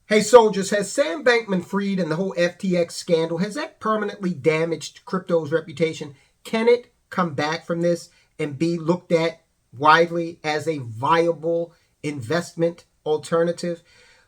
Hey soldiers, has Sam Bankman-Fried and the whole FTX scandal, has that permanently damaged crypto's reputation? Can it come back from this and be looked at widely as a viable investment alternative?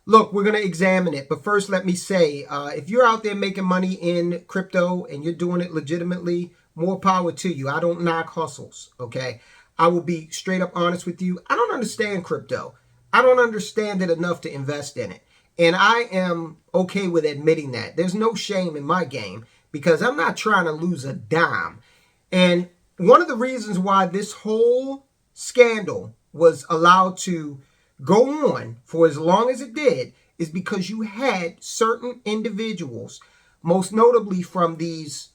Look, we're going to examine it. But first, let me say, if you're out there making money in crypto and you're doing it legitimately, more power to you. I don't knock hustles, okay? I will be straight up honest with you. I don't understand crypto. I don't understand it enough to invest in it. And I am okay with admitting that. There's no shame in my game because I'm not trying to lose a dime. And one of the reasons why this whole scandal was allowed to go on for as long as it did is because you had certain individuals, most notably from these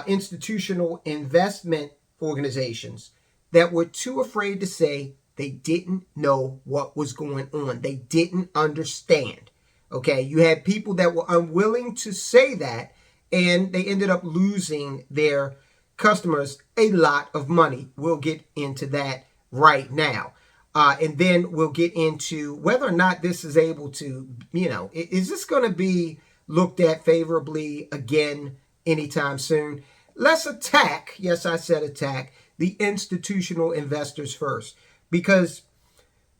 institutional investment organizations, that were too afraid to say they didn't know what was going on. They didn't understand. Okay, you had people that were unwilling to say that, and they ended up losing their customers a lot of money. We'll get into that right now. And then we'll get into whether or not this is able to, is this going to be looked at favorably again anytime soon? Let's attack, yes, I said attack, the institutional investors first, because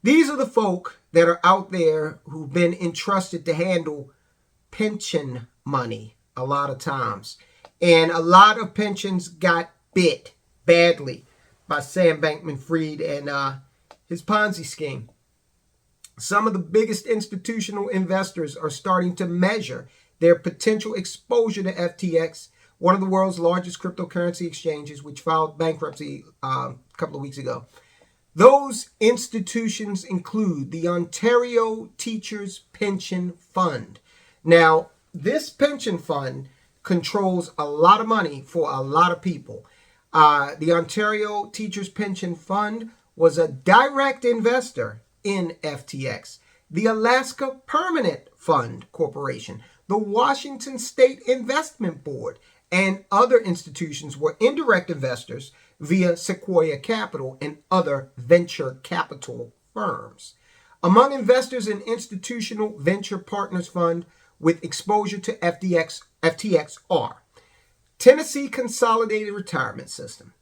these are the folk that are out there who've been entrusted to handle pension money a lot of times. And a lot of pensions got bit badly by Sam Bankman-Fried and his Ponzi scheme. Some of the biggest institutional investors are starting to measure their potential exposure to FTX, one of the world's largest cryptocurrency exchanges, which filed bankruptcy a couple of weeks ago. Those institutions include the Ontario Teachers Pension Fund. Now, this pension fund controls a lot of money for a lot of people. The Ontario Teachers Pension Fund was a direct investor in FTX. The Alaska Permanent Fund Corporation, the Washington State Investment Board, and other institutions were indirect investors via Sequoia Capital and other venture capital firms. Among investors in Institutional Venture Partners Fund with exposure to FTX are Tennessee Consolidated Retirement System,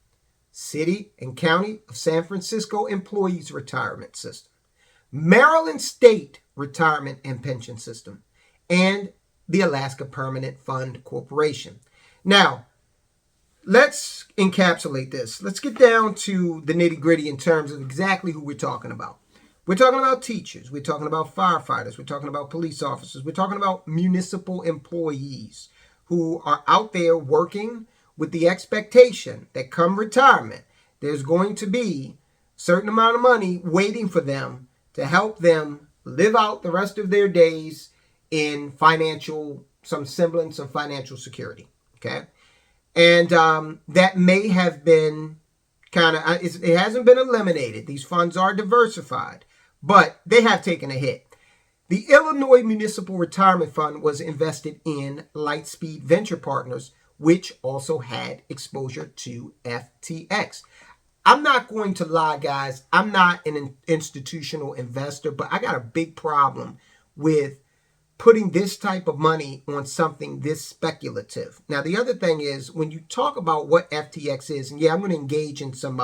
City and County of San Francisco Employees Retirement System, Maryland State Retirement and Pension System, and the Alaska Permanent Fund Corporation. Now, let's encapsulate this. Let's get down to the nitty-gritty in terms of exactly who we're talking about. We're talking about teachers. We're talking about firefighters. We're talking about police officers. We're talking about municipal employees who are out there working with the expectation that come retirement, there's going to be a certain amount of money waiting for them to help them live out the rest of their days in some semblance of financial security. Okay? And that may have been it hasn't been eliminated. These funds are diversified, but they have taken a hit. The Illinois Municipal Retirement Fund was invested in Lightspeed Venture Partners, which also had exposure to FTX. I'm not going to lie, guys. I'm not an institutional investor, but I got a big problem with putting this type of money on something this speculative. Now, the other thing is, when you talk about what FTX is, and yeah, I'm going to engage in some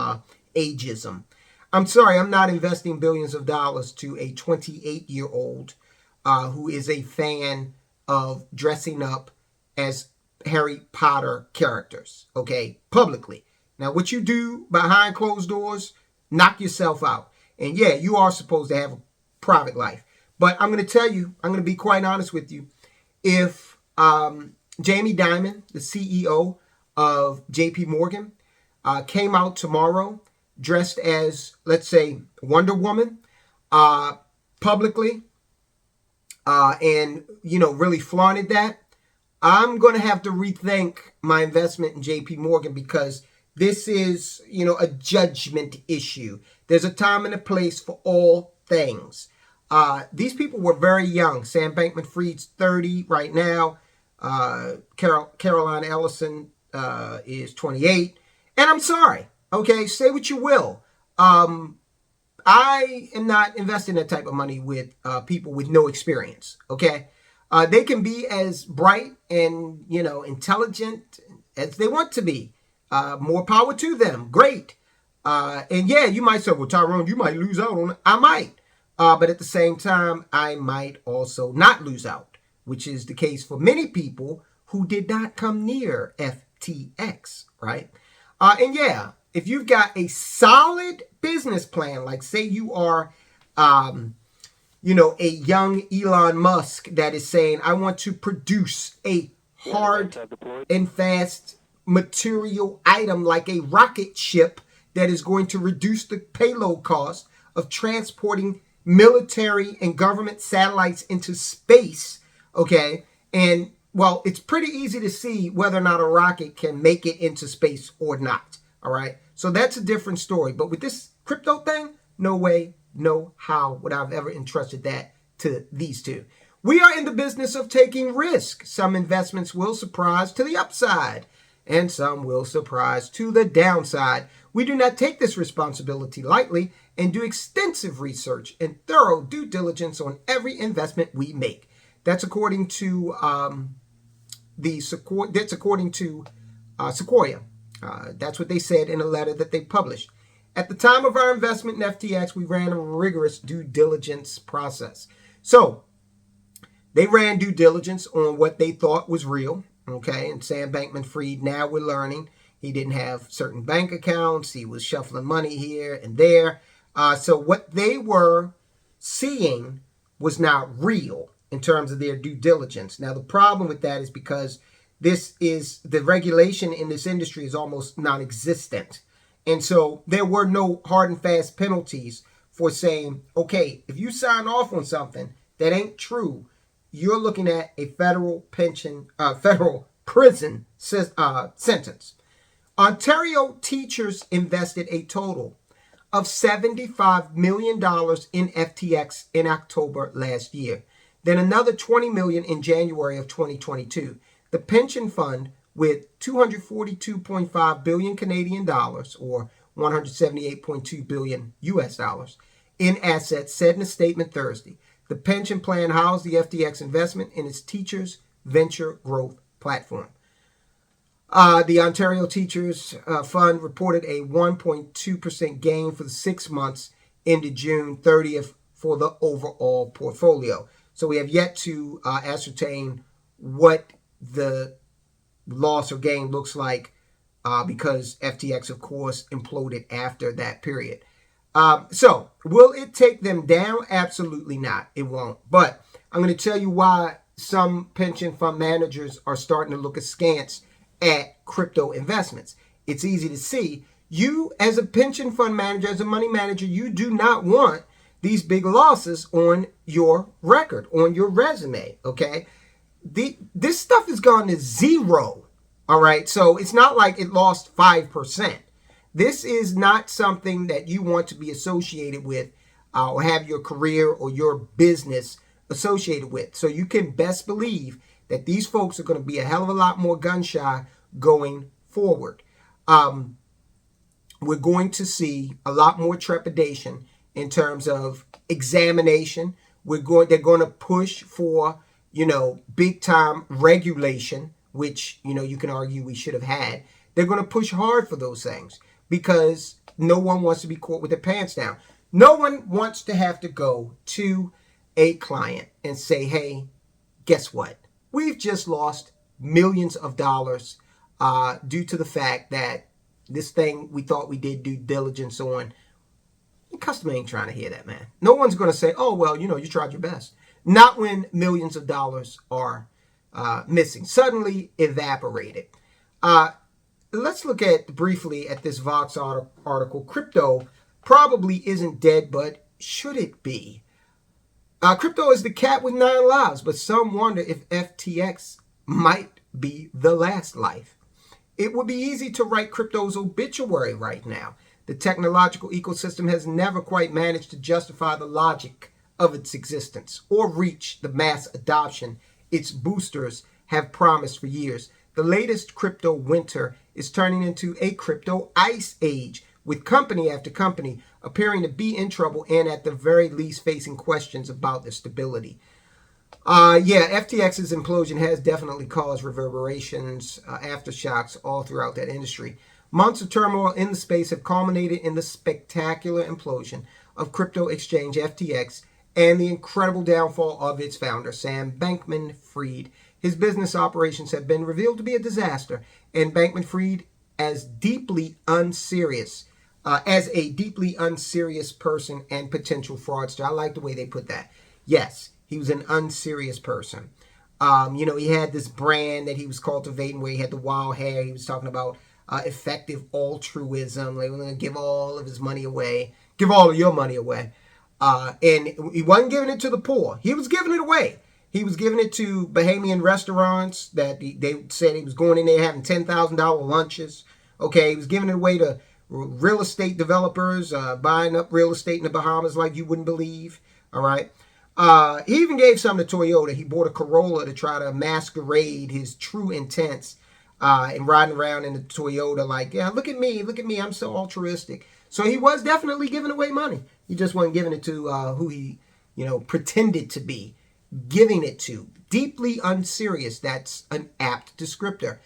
ageism. I'm sorry, I'm not investing billions of dollars to a 28-year-old who is a fan of dressing up as Harry Potter characters, okay, publicly. Now, what you do behind closed doors, knock yourself out. And yeah, you are supposed to have a private life. But I'm going to tell you, I'm going to be quite honest with you. If Jamie Dimon, the CEO of JP Morgan, came out tomorrow dressed as, let's say, Wonder Woman publicly and, really flaunted that, I'm going to have to rethink my investment in JP Morgan because this is, a judgment issue. There's a time and a place for all things. These people were very young. Sam Bankman-Fried's 30 right now. Caroline Ellison is 28. And I'm sorry. Okay, say what you will. I am not investing that type of money with people with no experience. Okay, they can be as bright and intelligent as they want to be. More power to them. Great. And yeah, you might say, well, Tyrone, you might lose out on it. I might. But at the same time, I might also not lose out, which is the case for many people who did not come near FTX, right? And yeah, if you've got a solid business plan, like say you are, a young Elon Musk that is saying, I want to produce a hard and fast material item like a rocket ship that is going to reduce the payload cost of transporting military and government satellites into space, okay? And, well, it's pretty easy to see whether or not a rocket can make it into space or not, all right? So that's a different story. But with this crypto thing, no way, no how would I have ever entrusted that to these two. We are in the business of taking risk. Some investments will surprise to the upside, and some will surprise to the downside. We do not take this responsibility lightly and do extensive research and thorough due diligence on every investment we make. That's according to Sequoia. That's what they said in a letter that they published. At the time of our investment in FTX, we ran a rigorous due diligence process. So they ran due diligence on what they thought was real. Okay, and Sam Bankman-Fried, now we're learning he didn't have certain bank accounts. He was shuffling money here and there. So what they were seeing was not real in terms of their due diligence. Now, the problem with that is because the regulation in this industry is almost non-existent. And so there were no hard and fast penalties for saying, okay, if you sign off on something that ain't true, you're looking at a federal prison sentence. Ontario teachers invested a total of $75 million in FTX in October last year. Then another $20 million in January of 2022. The pension fund, with 242.5 billion Canadian dollars, or 178.2 billion US dollars in assets, said in a statement Thursday, the pension plan housed the FTX investment in its teachers' venture growth platform. The Ontario Teachers Fund reported a 1.2% gain for the 6 months ended June 30th for the overall portfolio. So we have yet to ascertain what the loss or gain looks like because FTX, of course, imploded after that period. So will it take them down? Absolutely not. It won't. But I'm going to tell you why some pension fund managers are starting to look askance at crypto investments. It's easy to see. You, as a pension fund manager, as a money manager, you do not want these big losses on your record, on your resume, okay? This stuff has gone to zero, all right? So it's not like it lost 5%. This is not something that you want to be associated with or have your career or your business associated with. So you can best believe that these folks are going to be a hell of a lot more gun shy going forward. We're going to see a lot more trepidation in terms of examination. They're going to push for, big time regulation, which, you can argue we should have had. They're going to push hard for those things because no one wants to be caught with their pants down. No one wants to have to go to a client and say, hey, guess what? We've just lost millions of dollars due to the fact that this thing we thought we did due diligence on. The customer ain't trying to hear that, man. No one's going to say, oh, well, you tried your best. Not when millions of dollars are missing, suddenly evaporated. Let's look briefly at this Vox article. Crypto probably isn't dead, but should it be? Crypto is the cat with 9 lives, but some wonder if FTX might be the last life. It would be easy to write crypto's obituary right now. The technological ecosystem has never quite managed to justify the logic of its existence or reach the mass adoption its boosters have promised for years. The latest crypto winter is turning into a crypto ice age, with company after company appearing to be in trouble and at the very least facing questions about their stability. FTX's implosion has definitely caused reverberations, aftershocks all throughout that industry. Months of turmoil in the space have culminated in the spectacular implosion of crypto exchange FTX and the incredible downfall of its founder, Sam Bankman-Fried. His business operations have been revealed to be a disaster, and Bankman-Fried as a deeply unserious person and potential fraudster. I like the way they put that. Yes, he was an unserious person. He had this brand that he was cultivating where he had the wild hair. He was talking about effective altruism. Like, we're going to give all of his money away. Give all of your money away. And he wasn't giving it to the poor. He was giving it away. He was giving it to Bahamian restaurants that they said he was going in there having $10,000 lunches. Okay, he was giving it away to real estate developers, buying up real estate in the Bahamas like you wouldn't believe. All right. He even gave some to Toyota. He bought a Corolla to try to masquerade his true intents and riding around in the Toyota like, yeah, look at me, I'm so altruistic. So he was definitely giving away money. He just wasn't giving it to who he, pretended to be giving it to. Deeply unserious. That's an apt descriptor.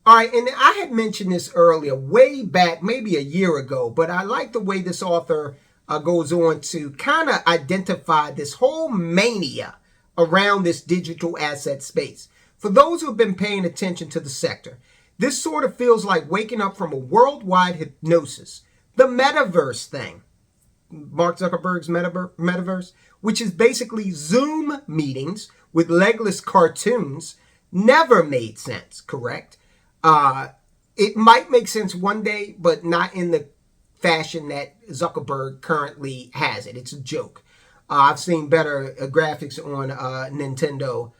All right, and I had mentioned this earlier, way back, maybe a year ago, but I like the way this author goes on to kind of identify this whole mania around this digital asset space. For those who have been paying attention to the sector, this sort of feels like waking up from a worldwide hypnosis. The metaverse thing, Mark Zuckerberg's metaverse, which is basically Zoom meetings with legless cartoons, never made sense, correct? It might make sense one day, but not in the fashion that Zuckerberg currently has it. It's a joke. I've seen better graphics on Nintendo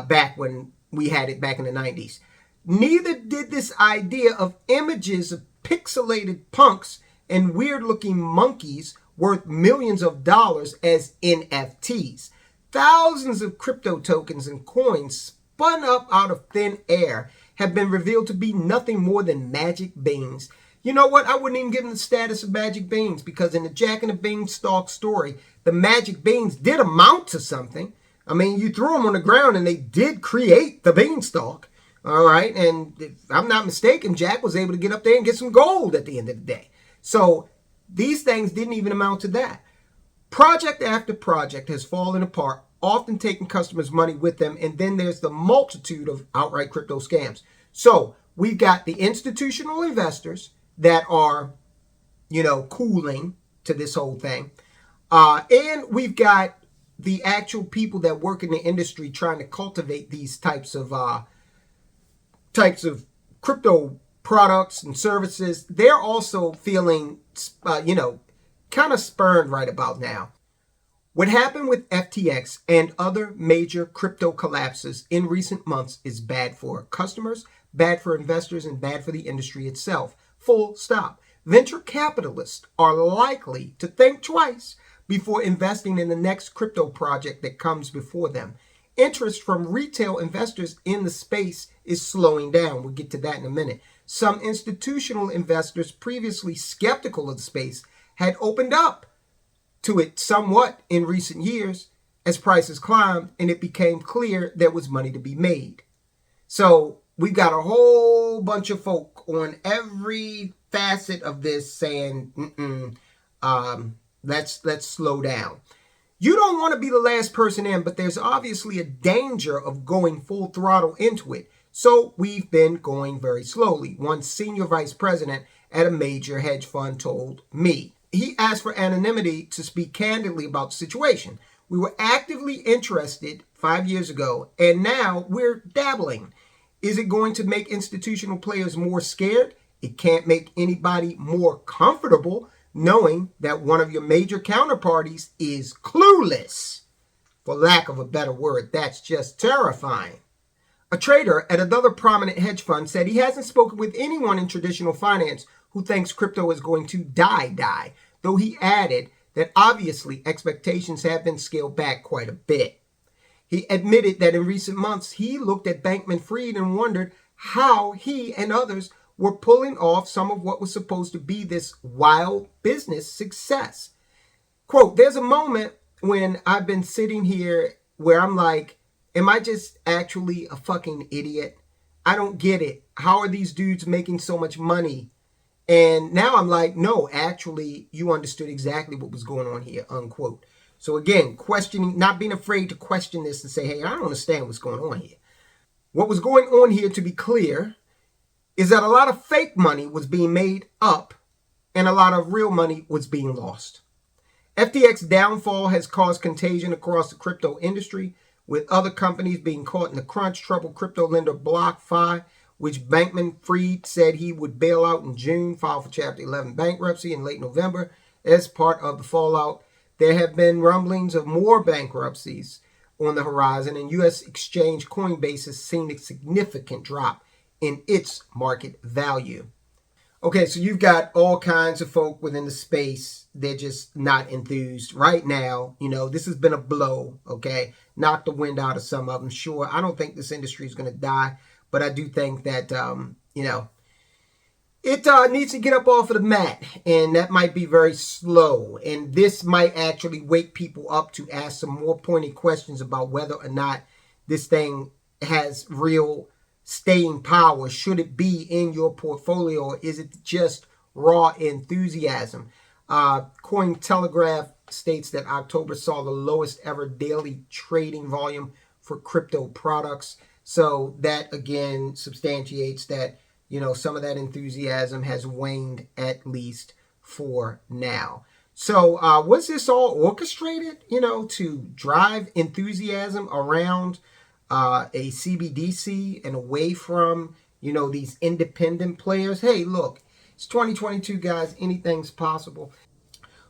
back when we had it back in the 90s. Neither did this idea of images of pixelated punks and weird-looking monkeys worth millions of dollars as NFTs. Thousands of crypto tokens and coins spun up out of thin air have been revealed to be nothing more than magic beans. You know what? I wouldn't even give them the status of magic beans because in the Jack and the Beanstalk story, the magic beans did amount to something. I mean, you threw them on the ground and they did create the beanstalk. All right. And if I'm not mistaken, Jack was able to get up there and get some gold at the end of the day. So these things didn't even amount to that. Project after project has fallen apart, often taking customers' money with them. And then there's the multitude of outright crypto scams. So we've got the institutional investors that are, cooling to this whole thing. And we've got the actual people that work in the industry trying to cultivate these types of crypto products and services. They're also feeling, kind of spurned right about now. What happened with FTX and other major crypto collapses in recent months is bad for customers, bad for investors, and bad for the industry itself. Full stop. Venture capitalists are likely to think twice before investing in the next crypto project that comes before them. Interest from retail investors in the space is slowing down. We'll get to that in a minute. Some institutional investors previously skeptical of the space had opened up to it somewhat in recent years as prices climbed and it became clear there was money to be made. So we've got a whole bunch of folk on every facet of this saying, let's slow down. You don't want to be the last person in, but there's obviously a danger of going full throttle into it. So we've been going very slowly. One senior vice president at a major hedge fund told me. He asked for anonymity to speak candidly about the situation. We were actively interested 5 years ago, and now we're dabbling. Is it going to make institutional players more scared? It can't make anybody more comfortable knowing that one of your major counterparties is clueless. For lack of a better word, that's just terrifying. A trader at another prominent hedge fund said he hasn't spoken with anyone in traditional finance who thinks crypto is going to die, though he added that obviously expectations have been scaled back quite a bit. He admitted that in recent months he looked at Bankman-Fried and wondered how he and others were pulling off some of what was supposed to be this wild business success. Quote, there's a moment when I've been sitting here where I'm like, am I just actually a fucking idiot? I don't get it. How are these dudes making so much money? And now I'm like, no, actually, you understood exactly what was going on here, unquote. So again, questioning, not being afraid to question this and say, hey, I don't understand what's going on here. What was going on here, to be clear, is that a lot of fake money was being made up and a lot of real money was being lost. FTX downfall has caused contagion across the crypto industry, with other companies being caught in the crunch. Troubled crypto lender BlockFi, which Bankman-Fried said he would bail out in June, filed for Chapter 11 bankruptcy in late November as part of the fallout. There have been rumblings of more bankruptcies on the horizon, and U.S. exchange Coinbase has seen a significant drop in its market value. Okay, so you've got all kinds of folk within the space. They're just not enthused right now. You know, this has been a blow, okay? Knocked the wind out of some of them. Sure, I don't think this industry is going to die, but I do think that, you know, it needs to get up off of the mat, and that might be very slow. And this might actually wake people up to ask some more pointed questions about whether or not this thing has real staying power. Should it be in your portfolio, or is it just raw enthusiasm? Cointelegraph states that October saw the lowest ever daily trading volume for crypto products. So that again substantiates that, you know, some of that enthusiasm has waned, at least for now. So was this all orchestrated, you know, to drive enthusiasm around a CBDC and away from, you know, these independent players? Hey, look, it's 2022, guys. Anything's possible.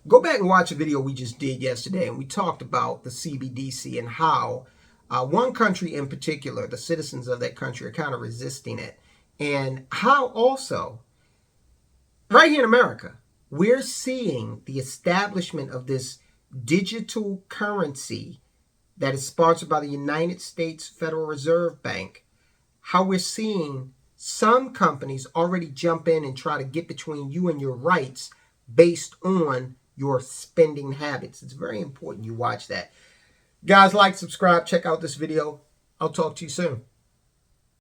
Go back and watch a video we just did yesterday, and we talked about the CBDC and how one country in particular, the citizens of that country, are kind of resisting it, and how also right here in America, we're seeing the establishment of this digital currency that is sponsored by the United States Federal Reserve Bank. How we're seeing some companies already jump in and try to get between you and your rights based on your spending habits. It's very important you watch that. Guys, like, subscribe, check out this video. I'll talk to you soon.